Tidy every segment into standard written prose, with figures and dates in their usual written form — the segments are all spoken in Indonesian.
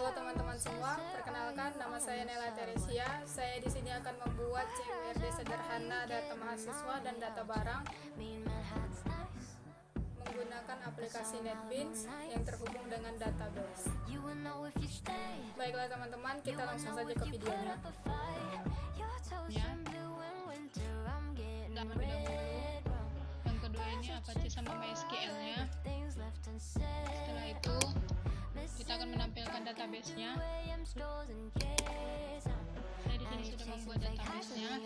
Halo teman-teman semua, perkenalkan nama saya Nela Teresia. Saya di sini akan membuat CURD sederhana data mahasiswa dan data barang menggunakan aplikasi NetBeans yang terhubung dengan database. Baiklah teman-teman, kita langsung saja ke videonya. Ya, terlebih dahulu yang kedua ini Apache sama MySQL-nya. Setelah itu kita akan menampilkan database-nya. Saya di sini sudah membuat database-nya.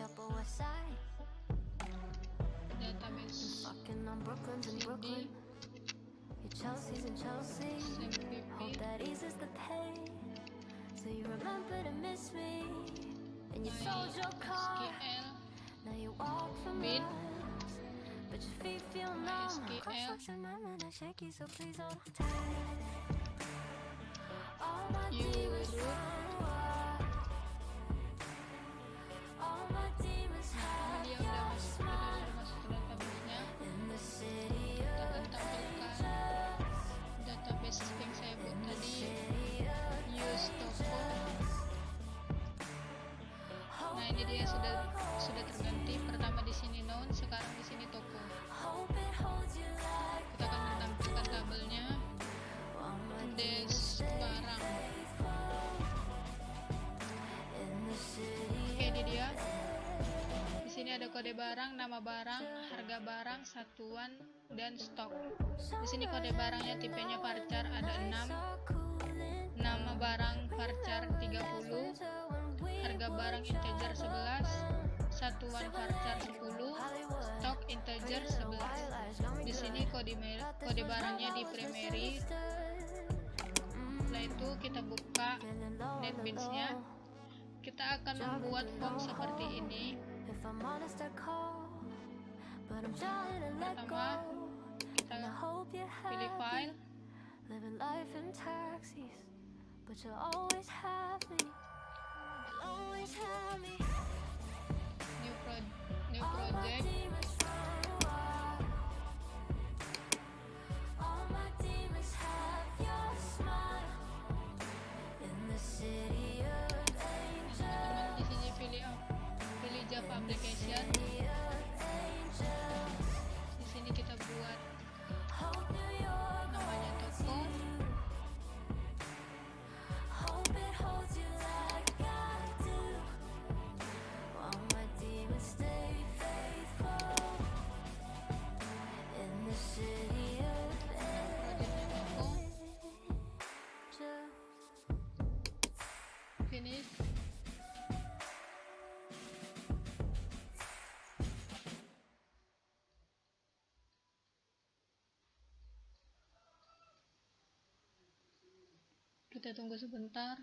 Database CD MySQL bin dia udah masuk ke database-nya. Kita akan tampilkan database yang saya buat tadi, use toko. Nah, ini dia sudah terganti. Pertama di sini noun, sekarang di sini toko. Kita akan menampilkan tabelnya, des barang. Oke, ini dia. Di sini ada kode barang, nama barang, harga barang, satuan, dan stok. Di sini kode barangnya tipenya varchar ada 6, nama barang varchar 30, harga barang integer 11, satuan varchar 10, stok integer 11. Di sini kode barangnya di primary. Setelah itu kita buka NetBeans-nya. Kita akan membuat form seperti ini. Pertama, kita pilih file, new project. Teman-teman di sini pilih Java application. Di sini kita buat namanya toko. Finish. Kita tunggu sebentar.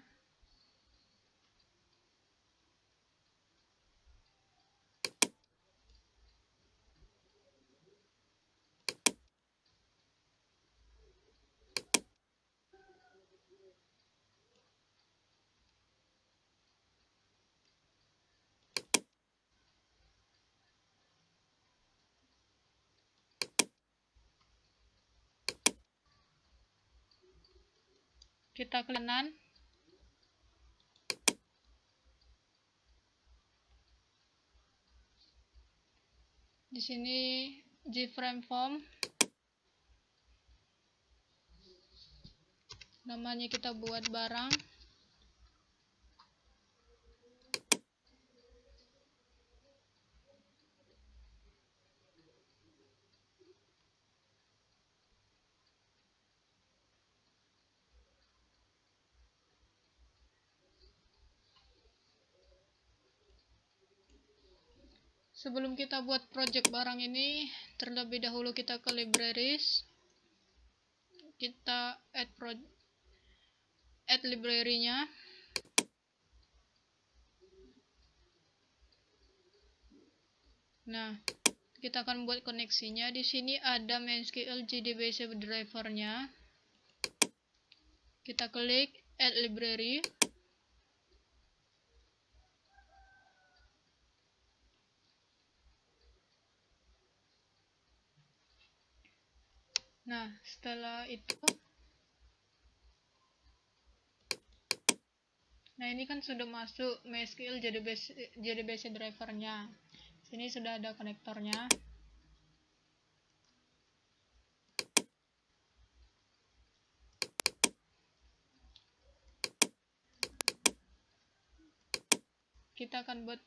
Kita ke kanan. Di sini JFrame form. Namanya kita buat barang. Sebelum kita buat project barang ini, terlebih dahulu kita ke libraries. Kita add library-nya. Nah, kita akan buat koneksinya. Di sini ada MySQL JDBC driver-nya. Kita klik add library. Nah, setelah itu Nah, ini kan sudah masuk MySQL JDBC drivernya. Sini sudah ada konektornya. Kita akan buat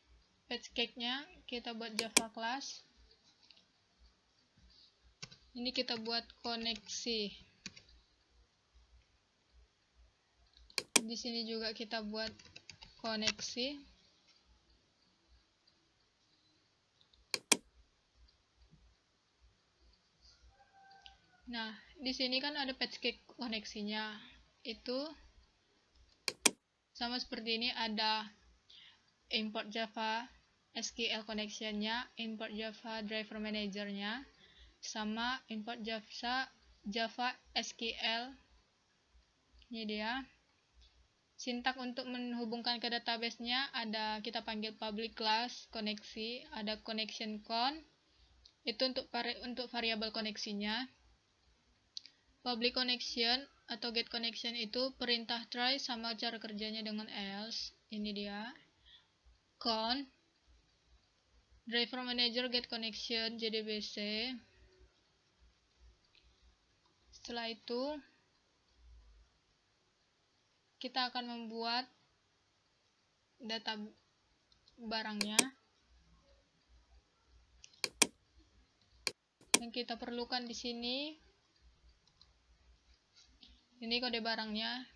patch cake-nya. Kita buat Java class. Ini kita buat koneksi. Di sini juga kita buat koneksi. Nah, di sini kan ada patch cake koneksinya. Itu sama seperti ini, ada import Java SQL connection-nya, import Java driver manager-nya, sama import Java SQL. Ini dia. Sintak untuk menghubungkan ke database-nya ada, kita panggil public class koneksi, ada connection con, itu untuk variabel koneksinya. Public connection atau get connection itu perintah try sama cara kerjanya dengan else. Ini dia. Con, driver manager get connection JDBC. Setelah itu kita akan membuat data barangnya. Yang kita perlukan di sini, ini kode barangnya.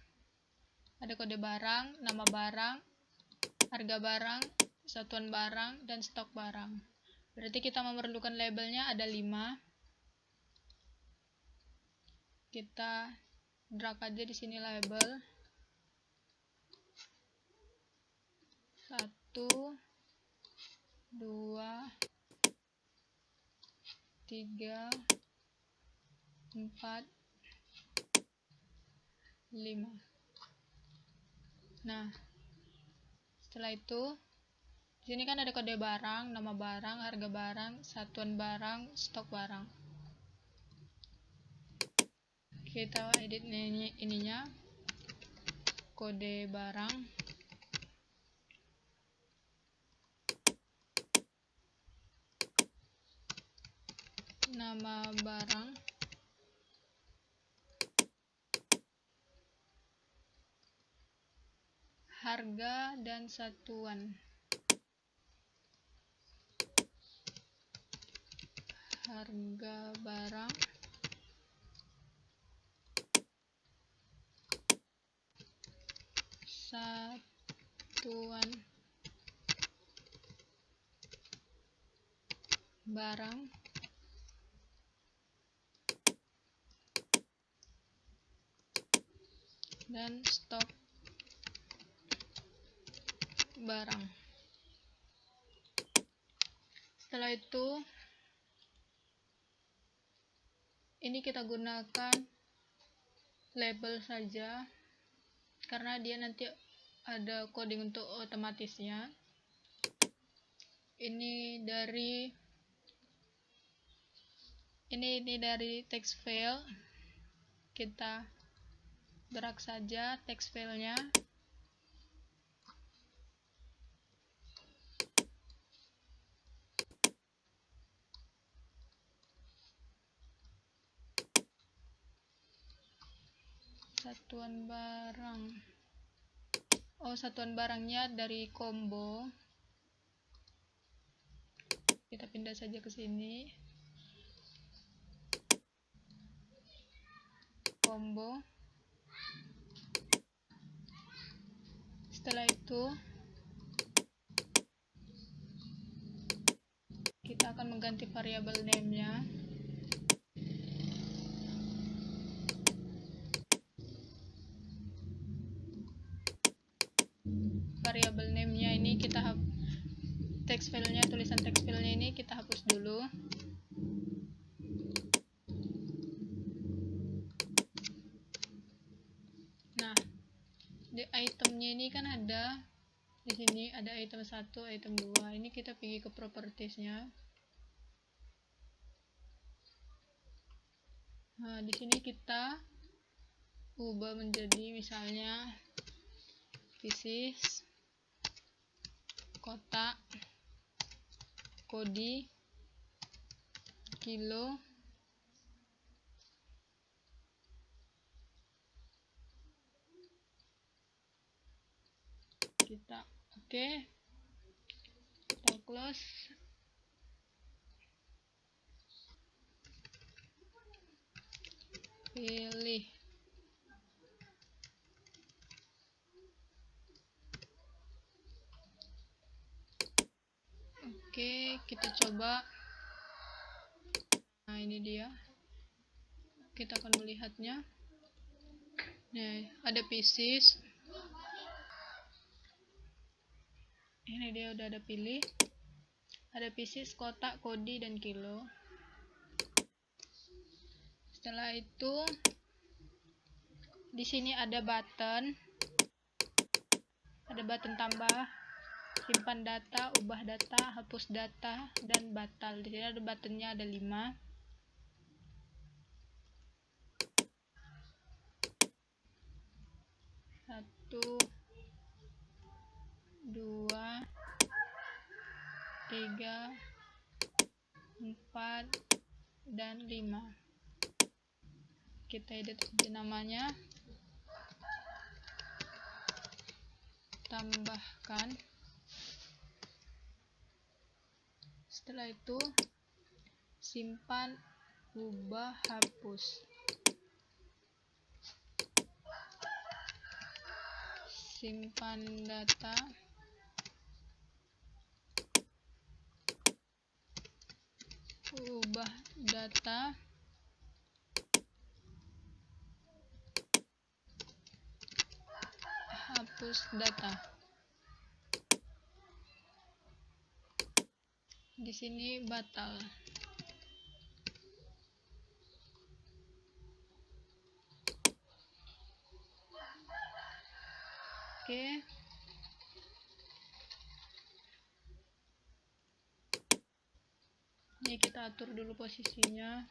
Ada kode barang, nama barang, harga barang, satuan barang, dan stok barang. Berarti kita memerlukan labelnya ada 5. Kita drag aja di sini label. 1, 2, 3, 4, 5. Nah, setelah itu di sini kan ada kode barang, nama barang, harga barang, satuan barang, stok barang. Kita edit ininya, kode barang. Nama barang, harga dan satuan. Harga barang, satuan barang, dan stok barang. Setelah itu ini kita gunakan label saja karena dia nanti ada coding untuk otomatisnya. Ini dari text file. Kita drag saja text filenya. Satuan barang. Oh, satuan barangnya dari combo. Kita pindah saja ke sini. Combo. Setelah itu kita akan mengganti variabel name-nya. Variabel name-nya ini kita text file-nya, tulisan text file-nya ini kita hapus dulu. Nah, di itemnya ini kan ada di sini ada item 1, item 2. Ini kita pergi ke properties-nya. Nah, di sini kita ubah menjadi misalnya pieces, kotak, kodi, kilo, kita oke, kita close, pilih. Oke, kita coba. Nah, ini dia. Kita akan melihatnya. Nah, ada pieces. Ini dia udah ada pilih. Ada pieces, kotak, kodi, dan kilo. Setelah itu, di sini ada button. Ada button tambah, simpan data, ubah data, hapus data, dan batal. Di sini ada buttonnya ada 5. Satu, 2, 3, 4, dan 5. Kita edit aja namanya, tambahkan. Setelah itu simpan, ubah, hapus. Simpan data, ubah data, hapus data. Di sini batal. Oke. Ini kita atur dulu posisinya.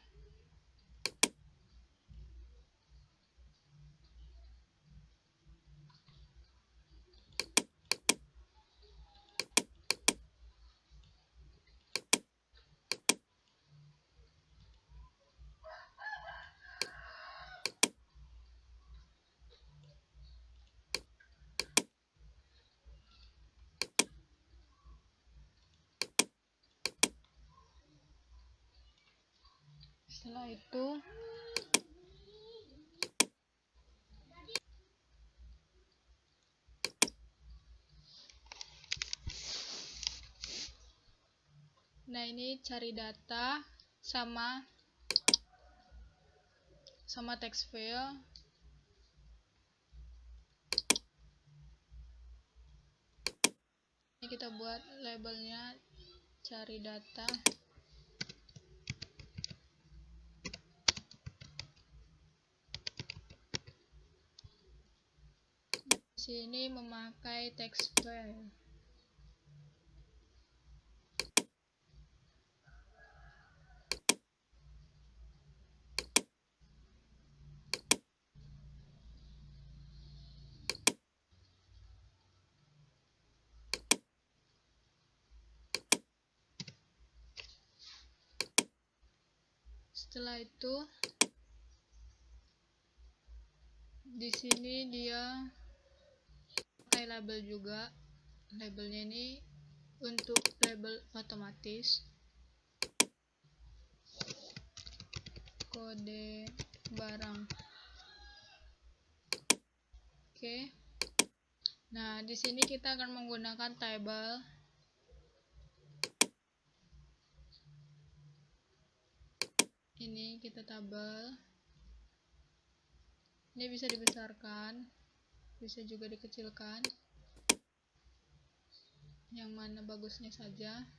Setelah itu nah ini cari data sama text file. Ini kita buat labelnya cari data. Sini memakai text file. Setelah itu di sini dia pakai label juga. Labelnya ini untuk label otomatis. Kode barang. Oke. Nah, di sini kita akan menggunakan table. Ini kita tabel. Ini bisa dibesarkan, bisa juga dikecilkan. Yang mana bagusnya saja.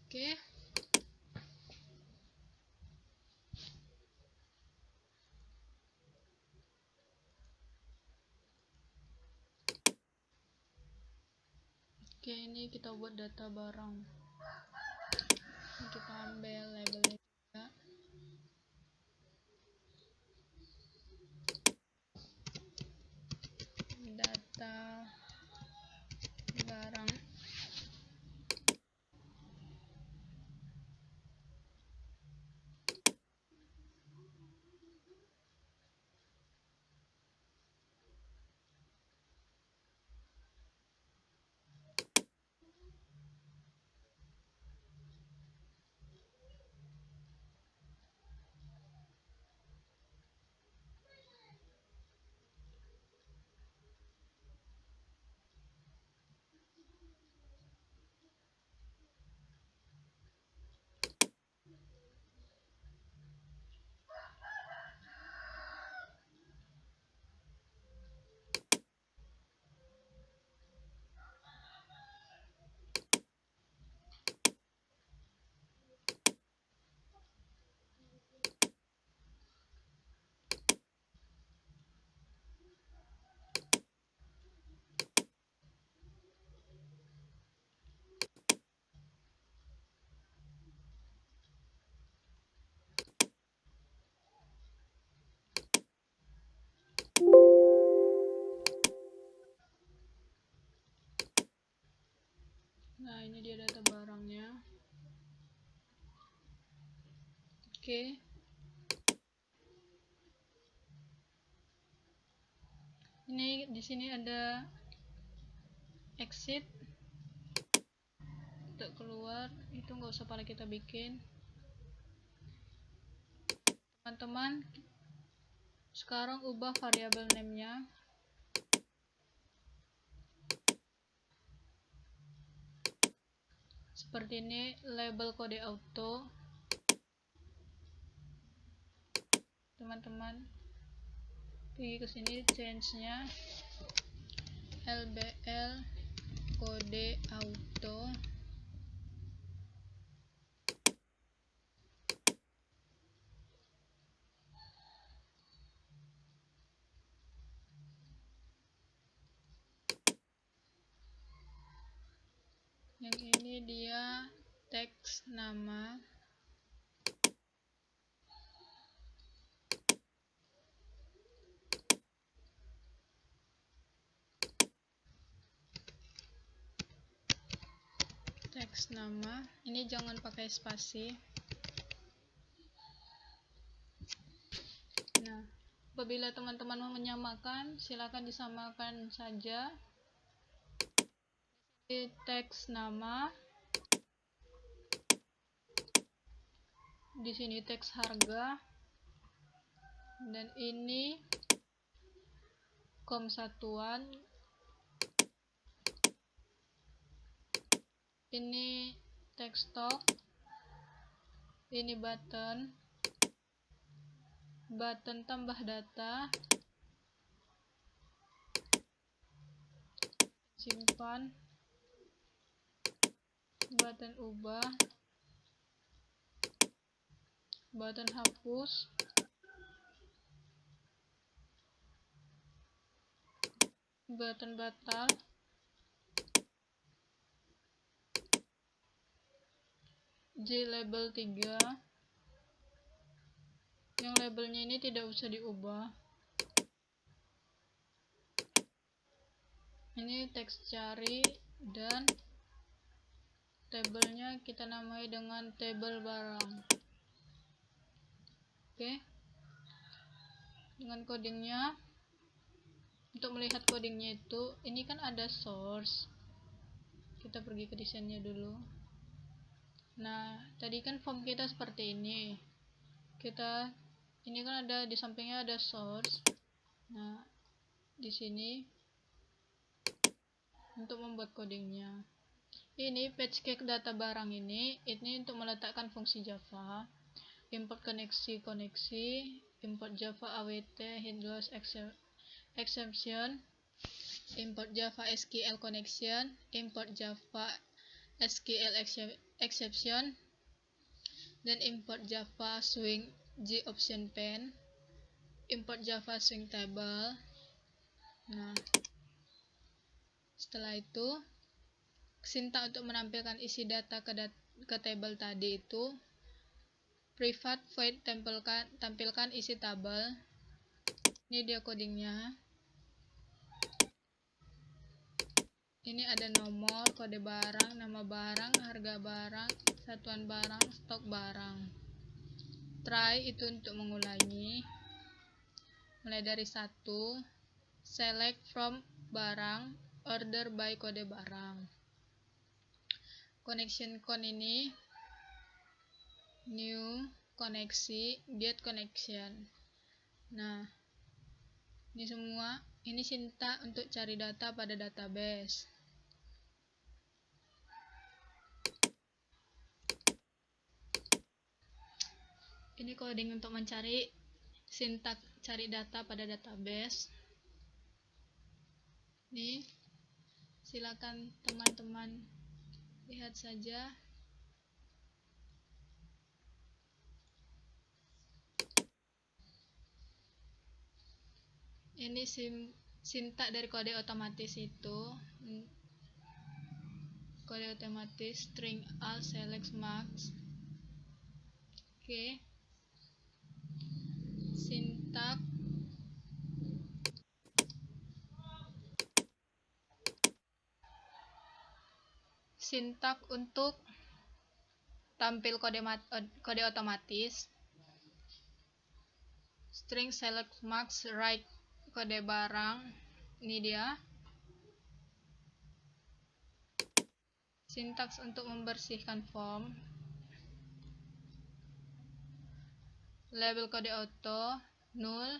Oke. Oke, ini kita buat data barang. Ini kita ambil labelnya juga. Data barang. Nah, ini dia data barangnya. Oke. Ini di sini ada exit untuk keluar, itu nggak usah pada kita bikin. Teman-teman, sekarang ubah variabel name-nya. Seperti ini, label kode auto. Teman-teman pergi ke sini, change-nya LBL kode auto. Yang ini dia teks nama. Teks nama. Ini jangan pakai spasi. Nah, apabila teman-teman mau menyamakan, silakan disamakan saja. Di teks nama. Di sini teks harga. Dan ini kom satuan. Ini teks stok. Ini button. Button tambah data. Simpan. Button ubah. Button hapus. Button batal. J label 3. Yang labelnya ini tidak usah diubah. Ini teks cari dan tabelnya kita namai dengan tabel barang. Oke. Dengan codingnya, untuk melihat codingnya itu, ini kan ada source. Kita pergi ke desainnya dulu. Nah, tadi kan form kita seperti ini. Ini kan ada di sampingnya ada source. Nah, di sini untuk membuat codingnya. Ini page cake data barang ini untuk meletakkan fungsi Java. Import koneksi, import Java awt headless exception, import Java SQL connection, import Java SQL exception, dan import Java swing J option pen, import Java swing table. Nah, setelah itu Sintak untuk menampilkan isi data ke tabel tadi itu private void tampilkan isi tabel. Ini dia codingnya. Ini ada nomor, kode barang, nama barang, harga barang, satuan barang, stok barang. Try itu untuk mengulangi. Mulai dari 1, select from barang, order by kode barang. Connection count ini new koneksi, get connection. Nah, ini semua, ini sintak untuk cari data pada database. Ini coding untuk mencari sintak cari data pada database. Nih, silakan teman-teman lihat saja. Ini sintak dari kode otomatis itu. Kode otomatis string all select max. Oke. Sintak untuk tampil kode otomatis. String select max right kode barang. Ini dia. Sintaks untuk membersihkan form. Label kode auto null.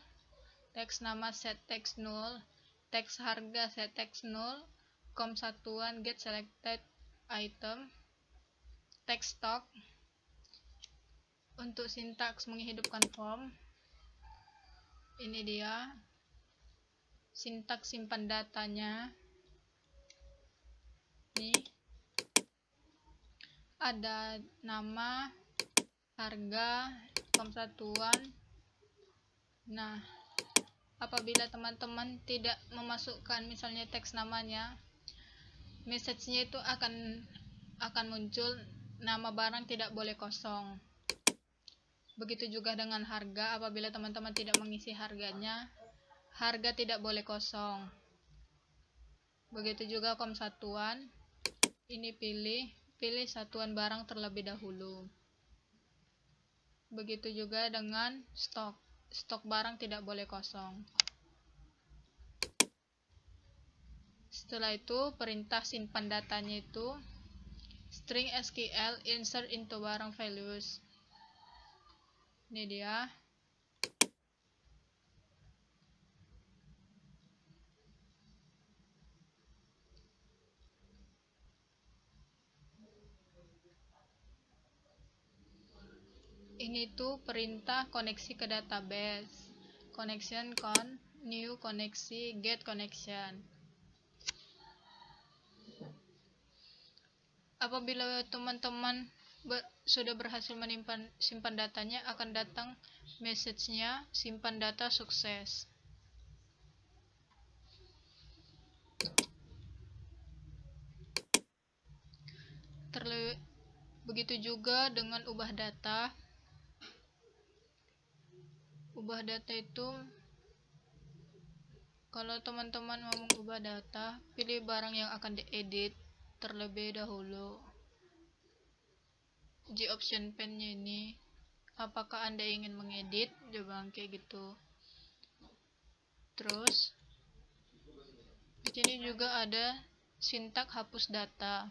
Teks nama set text null. Teks harga set text null. Com satuan get selected item. Teks stock. Untuk sintaks menghidupkan form, ini dia sintaks simpan datanya. Ini ada nama, harga, com satuan. Nah, apabila teman-teman tidak memasukkan misalnya teks namanya, message-nya itu akan muncul nama barang tidak boleh kosong. Begitu juga dengan harga, apabila teman-teman tidak mengisi harganya, harga tidak boleh kosong. Begitu juga com satuan, ini pilih satuan barang terlebih dahulu. Begitu juga dengan stok barang tidak boleh kosong. Setelah itu, perintah simpan datanya itu string SQL insert into barang values. Ini dia. Ini tuh perintah koneksi ke database. Connection count, new koneksi, get connection. Apabila teman-teman sudah berhasil simpan datanya, akan datang message-nya simpan data sukses. Begitu juga dengan ubah data. Ubah data itu, kalau teman-teman mau mengubah data, pilih barang yang akan diedit terlebih dahulu. Di option pen-nya ini, apakah Anda ingin mengedit? Coba kayak gitu. Terus di sini juga ada sintak hapus data.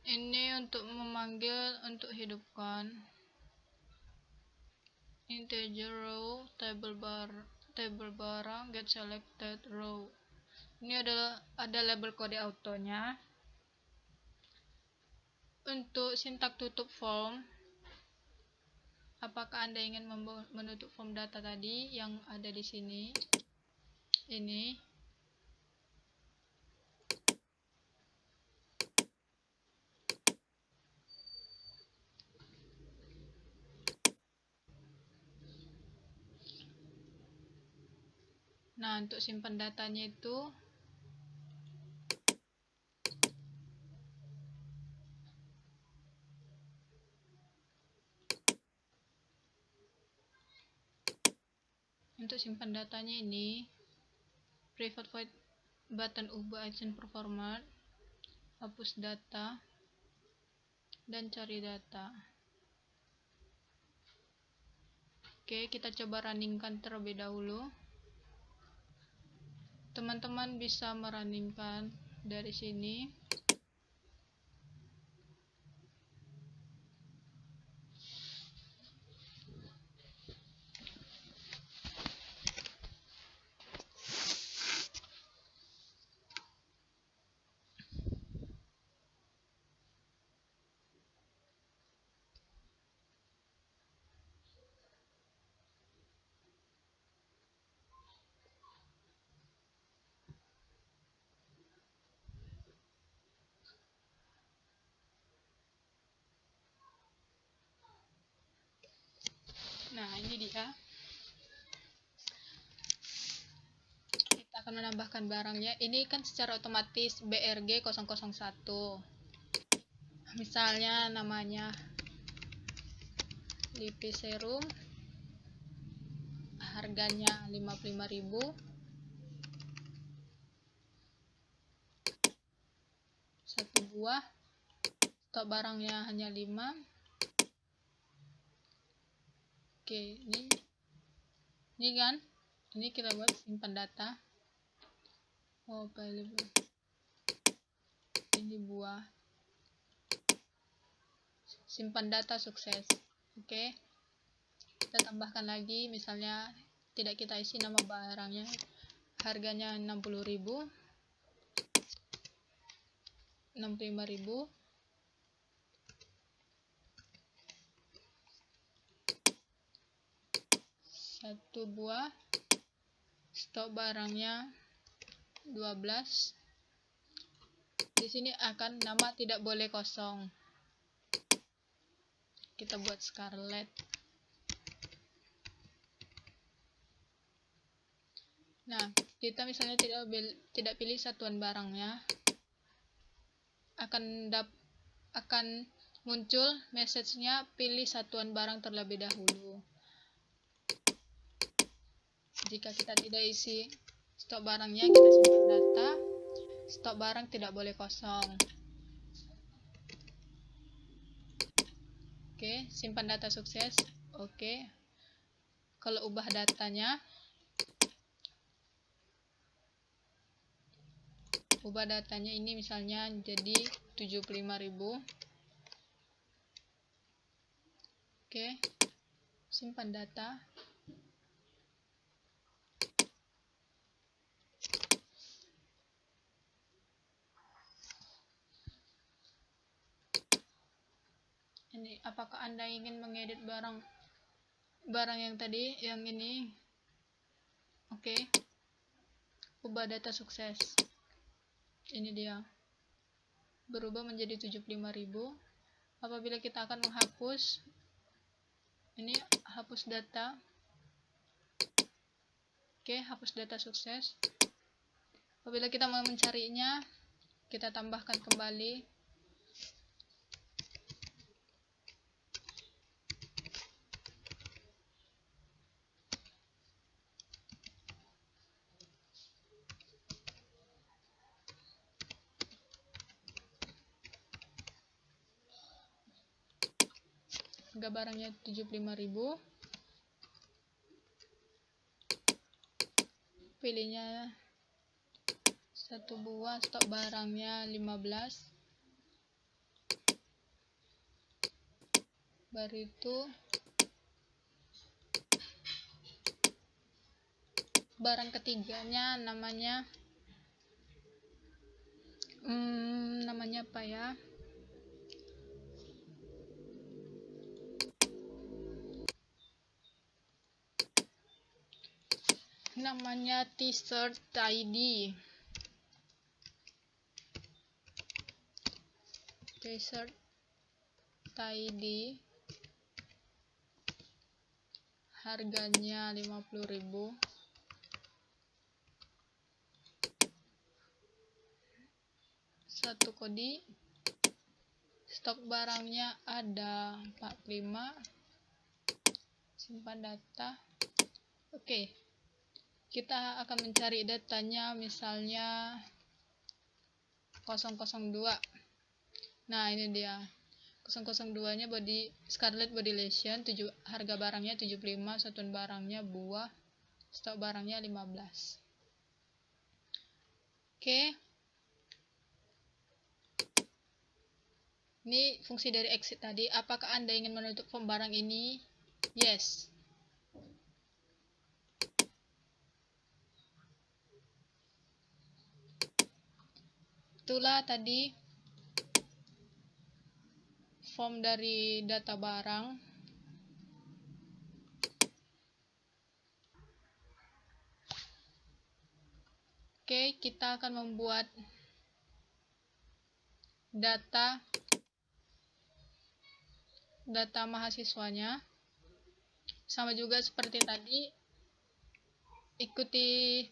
Ini untuk memanggil untuk hidupkan integer row, table barang, get selected row. Ini ada label kode autonya. Untuk sintak tutup form, apakah Anda ingin menutup form data tadi yang ada di sini? Ini Nah, untuk simpan datanya itu ini private void button ubah agent performer, hapus data, dan cari data. Oke, kita coba runningkan terlebih dahulu. Teman-teman bisa merunningkan dari sini. Nah, ini dia. Kita akan menambahkan barangnya. Ini kan secara otomatis BRG 001. Misalnya namanya Lipi Serum. Harganya 55.000. Satu buah. Stok barangnya hanya 5. Oke, ini kan, ini kita buat simpan data. Oh, available. Ini buah. Simpan data sukses. Oke. Kita tambahkan lagi, misalnya tidak kita isi nama barangnya. Harganya 60.000. 65.000. Satu buah. Stok barangnya 12. Di sini akan nama tidak boleh kosong. Kita buat Scarlet. Nah, kita misalnya tidak pilih satuan barangnya, akan muncul message-nya pilih satuan barang terlebih dahulu. Jika kita tidak isi stok barangnya, kita simpan data. Stok barang tidak boleh kosong. Oke, simpan data sukses. Oke. Kalau ubah datanya, ini misalnya jadi 75.000. Oke. Simpan data. Ini apakah Anda ingin mengedit barang yang tadi, yang ini? Oke. Ubah data sukses. Ini dia. Berubah menjadi 75.000. Apabila kita akan menghapus, ini hapus data. Oke, hapus data sukses. Apabila kita mau mencarinya, kita tambahkan kembali. Harga barangnya 75.000. Pilihnya satu buah, stok barangnya 15. Baru itu barang ketiganya namanya apa ya? Namanya T-shirt ID. T-shirt ID. Harganya 50.000. satu kode. Stok barangnya ada 45. Simpan data. Oke. Kita akan mencari datanya, misalnya 002. Nah, ini dia. 002-nya Scarlet Body Lotion, harga barangnya 75, satuan barangnya buah, stok barangnya 15. Oke. Ini fungsi dari exit tadi. Apakah Anda ingin menutup form barang ini? Yes. Itulah tadi form dari data barang. Oke, kita akan membuat data mahasiswanya. Sama juga seperti tadi, ikuti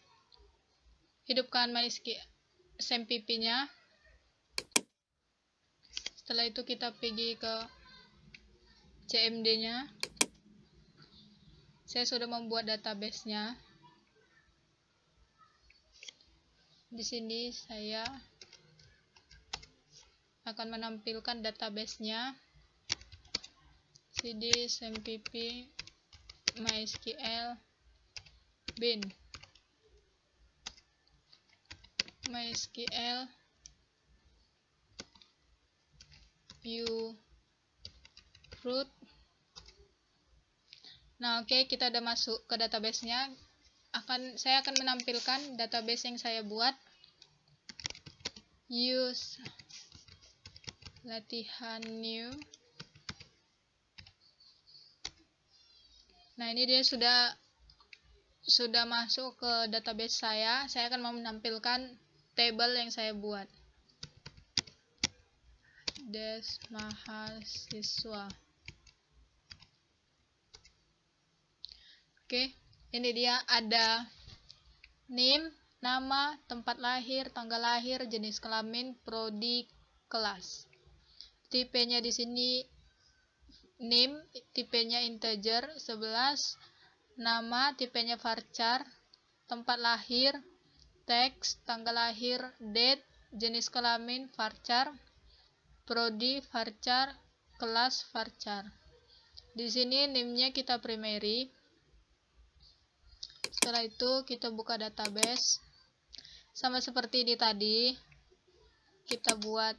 hidupkan SMPP-nya. Setelah itu kita pergi ke CMD-nya. Saya sudah membuat database-nya. Di sini saya akan menampilkan database-nya. cd smpp mysql bin mysql root. Nah, oke, kita udah masuk ke database-nya. Saya akan menampilkan database yang saya buat. Use latihan new. Nah, ini dia sudah masuk ke database saya. Saya akan menampilkan table yang saya buat. Des mahasiswa. Oke, ini dia ada name, nama, tempat lahir, tanggal lahir, jenis kelamin, prodi, kelas. Tipenya di sini name, tipenya integer 11, nama, tipenya varchar, tempat lahir, teks, tanggal lahir, date, jenis kelamin, varchar, prodi, varchar, kelas, varchar. Di sini name-nya kita primary. Setelah itu kita buka database. Sama seperti ini tadi, kita buat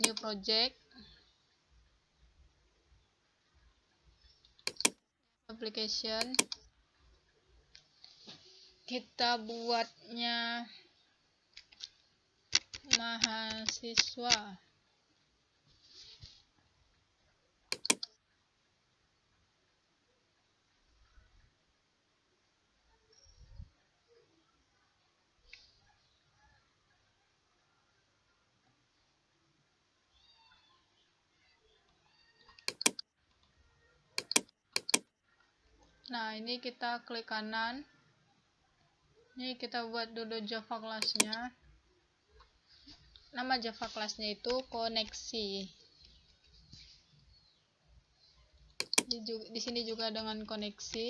new project. Application. Kita buatnya mahasiswa. Nah, ini kita klik kanan. Ini kita buat dulu Java class-nya. Nama Java class-nya itu koneksi. Di sini juga dengan koneksi.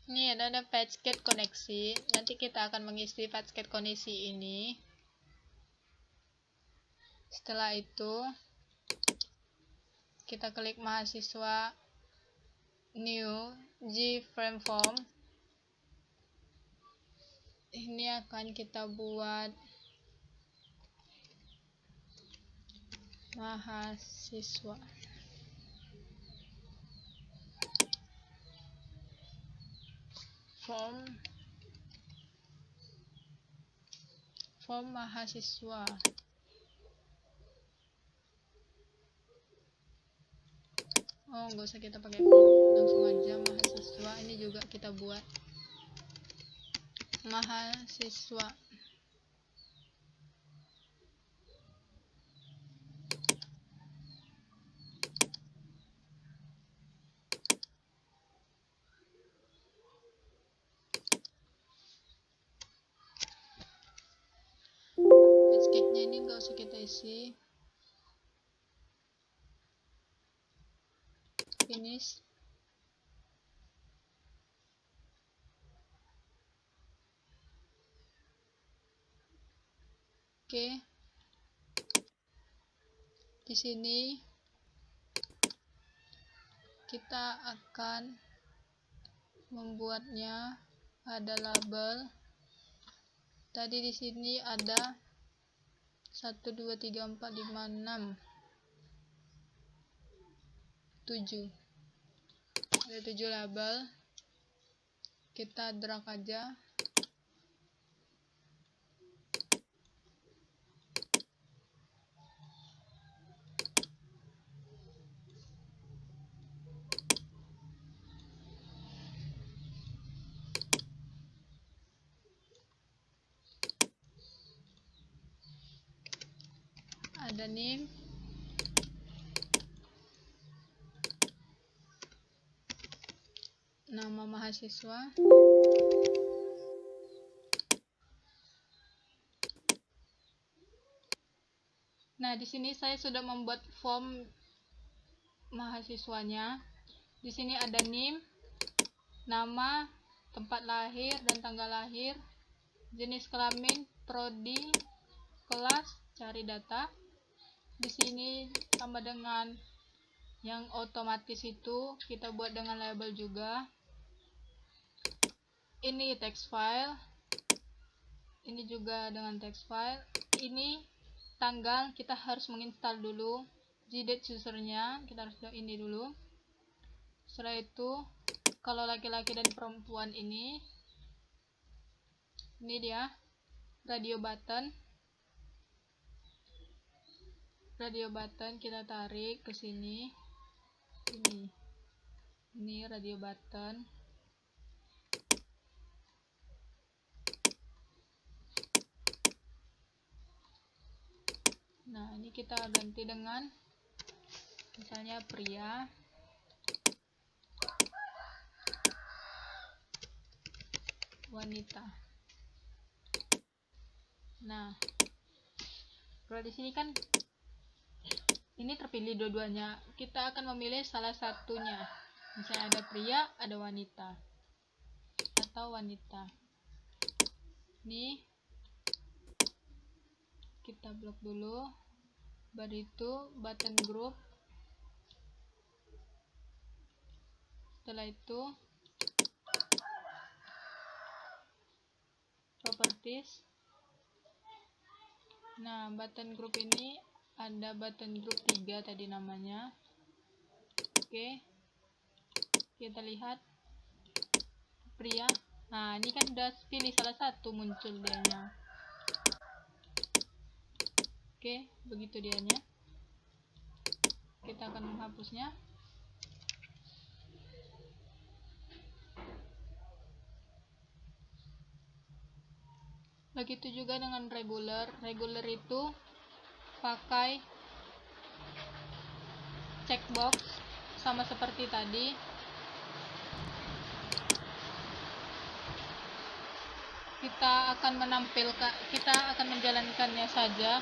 Ini ada packet koneksi. Nanti kita akan mengisi packet koneksi ini. Setelah itu kita klik mahasiswa, new, G-frame form. Ini akan kita buat mahasiswa. Form mahasiswa. Oh, nggak usah kita pakai form, langsung aja mahasiswa. Ini juga kita buat mahasiswa. isi, finish. Oke. Di sini kita akan membuatnya ada label. Tadi di sini ada 1 2 3 4 5 6 7. Ada 7 label. Kita drag aja. Ada name, nama mahasiswa, nah di sini saya sudah membuat form mahasiswanya. Di sini ada name, nama, tempat lahir dan tanggal lahir, jenis kelamin, prodi, kelas, cari data. Di sini sama dengan yang otomatis itu, kita buat dengan label juga. Ini text file, ini juga dengan text file. Ini tanggal, kita harus menginstal dulu Gdate usernya, kita harus ini dulu. Setelah itu, kalau laki-laki dan perempuan ini dia radio button. Radio button kita tarik ke sini. Ini radio button. Nah, ini kita ganti dengan misalnya pria. Wanita. Nah, kalau di sini kan ini terpilih dua-duanya, kita akan memilih salah satunya. Misalnya ada pria, ada wanita, atau wanita. Ini kita blok dulu. Baru itu button group. Setelah itu properties. Nah, button group ini ada button group 3 tadi namanya. Oke. Kita lihat pria. Nah, ini kan udah pilih salah satu, muncul dianya. Oke, begitu dianya. Kita akan menghapusnya. Begitu juga dengan regular. Regular itu pakai checkbox sama seperti tadi. Kita akan menjalankannya saja.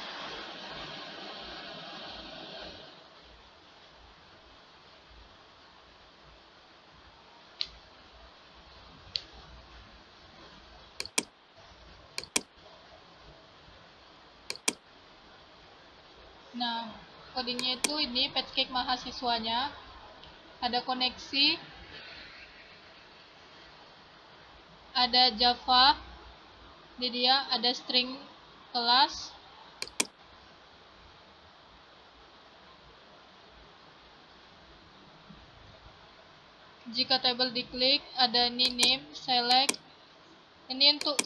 Nah, kodenya itu ini pancake mahasiswanya, ada koneksi, ada Java, ini dia ada string kelas, jika table diklik ada ini name, select, ini untuk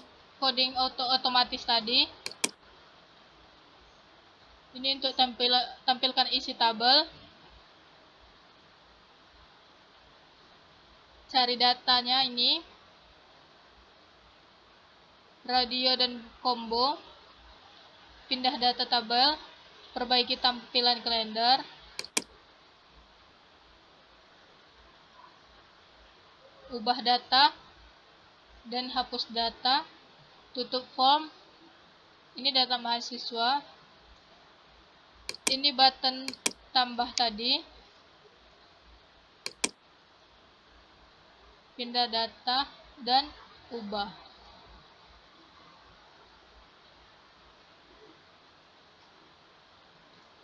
coding otomatis tadi. Ini untuk tampilkan isi tabel. Cari datanya ini. Radio dan combo. Pindah data tabel. Perbaiki tampilan kalender. Ubah data. Dan hapus data. Tutup form. Ini data mahasiswa. Ini button tambah tadi, pindah data dan ubah.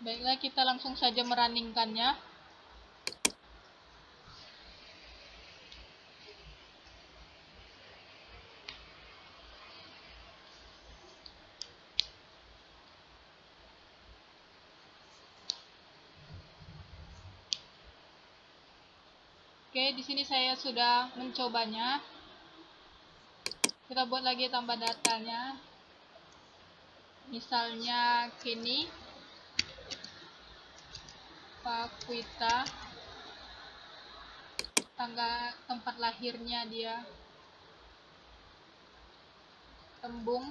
Baiklah, kita langsung saja merunningkannya. Oke, di sini saya sudah mencobanya. Kita buat lagi tambah datanya. Misalnya kini Pakwita, tanggal tempat lahirnya dia Tembung,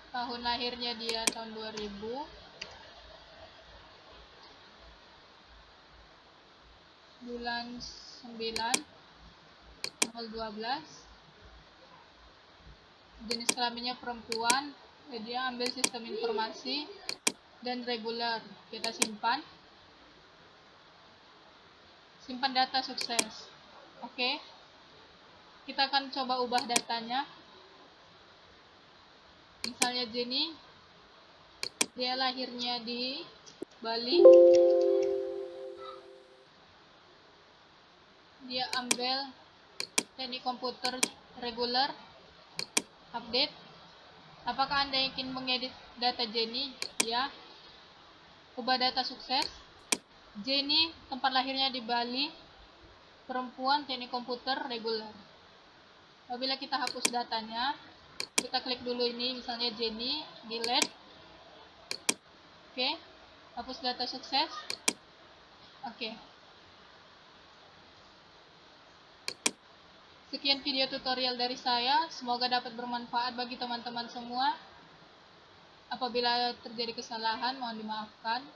tahun lahirnya dia tahun 2000, bulan 9, tanggal 12, jenis kelaminnya perempuan, jadi dia ambil sistem informasi dan reguler. Kita simpan data sukses. Oke, kita akan coba ubah datanya. Misalnya Jenny, dia lahirnya di Bali, dia ambil teknik komputer reguler, update. Apakah Anda ingin mengedit data Jenny? Ya. Ubah data sukses. Jenny, tempat lahirnya di Bali, perempuan, teknik komputer reguler. Apabila kita hapus datanya, kita klik dulu ini, misalnya Jenny, delete. Oke, hapus data sukses. Oke. Sekian video tutorial dari saya, semoga dapat bermanfaat bagi teman-teman semua. Apabila terjadi kesalahan, mohon dimaafkan.